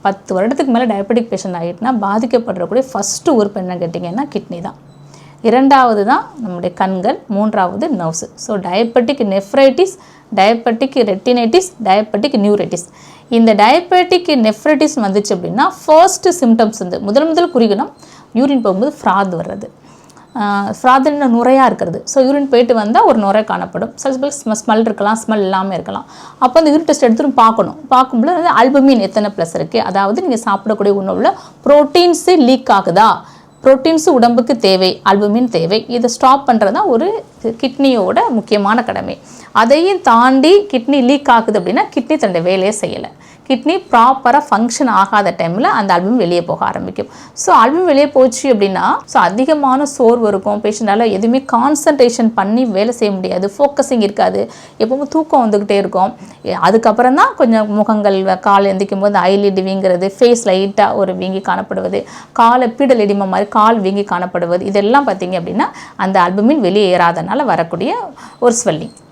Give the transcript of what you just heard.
10 வருடத்துக்கு மேலே diabetic patient ஆகிட்டுனா பாதிக்கப்படுறக்கூடிய first உறுப்பு என்ன கேட்டிங்கன்னா கிட்னி தான். 2வது தான் நம்முடைய கண்கள், 3வது nerves. So diabetic nephritis, diabetic retinitis, diabetic neuritis. இந்த டயபெட்டிக் நெஃப்ரைட்டிஸ் வந்துச்சு அப்படின்னா ஃபர்ஸ்ட் சிம்டம்ஸ் வந்து முதல் குறிக்கணும் யூரின் போகும்போது ஃப்ராத் வர்றது. ஃப்ராதுன்னு நுரையாக இருக்கிறது. ஸோ யூரின் போயிட்டு வந்தால் ஒரு நுரை காணப்படும். சில ஸ்மெல் இருக்கலாம், ஸ்மெல் இல்லாமல் இருக்கலாம். அப்போ அந்த யூரின் டெஸ்ட் எடுத்துகிட்டு பார்க்கும்போது வந்து ஆல்புமின் எத்தனை ப்ளஸ் இருக்குது, அதாவது நீங்கள் சாப்பிடக்கூடிய உணவில் ப்ரோட்டீன்ஸு லீக் ஆகுதா, ப்ரோட்டீன்ஸு உடம்புக்கு தேவை, ஆல்புமின் தேவை. இதை ஸ்டாப் பண்ணுறது தான் ஒரு கிட்னியோட முக்கியமான கடமை. அதையும் தாண்டி கிட்னி லீக் ஆகுது அப்படின்னா கிட்னி தன்னுடைய வேலையை செய்யலை. கிட்னி ப்ராப்பராக ஃபங்க்ஷன் ஆகாத டைமில் அந்த ஆல்பம் வெளியே போக ஆரம்பிக்கும். ஸோ ஆல்பம் வெளியே போச்சு அப்படின்னா அதிகமான சோர்வு இருக்கும். பேஷண்ட்டால் எதுவுமே கான்சன்ட்ரேஷன் பண்ணி வேலை செய்ய முடியாது, ஃபோக்கஸிங் இருக்காது, எப்பவும் தூக்கம் வந்துக்கிட்டே இருக்கும். அதுக்கப்புறம் தான் கொஞ்சம் முகங்கள் கால் எந்திக்கும் போது ஐலிட் வீங்கிறது, ஃபேஸ் லைட்டாக ஒரு வீங்கி காணப்படுவது, காலை பீடல் இடிம மாதிரி கால் வீங்கி காணப்படுவது, இதெல்லாம் பார்த்திங்க அப்படின்னா அந்த ஆல்பமின் வெளியே ஏறாதனால வரக்கூடிய ஒரு ஸ்வெல்லிங்.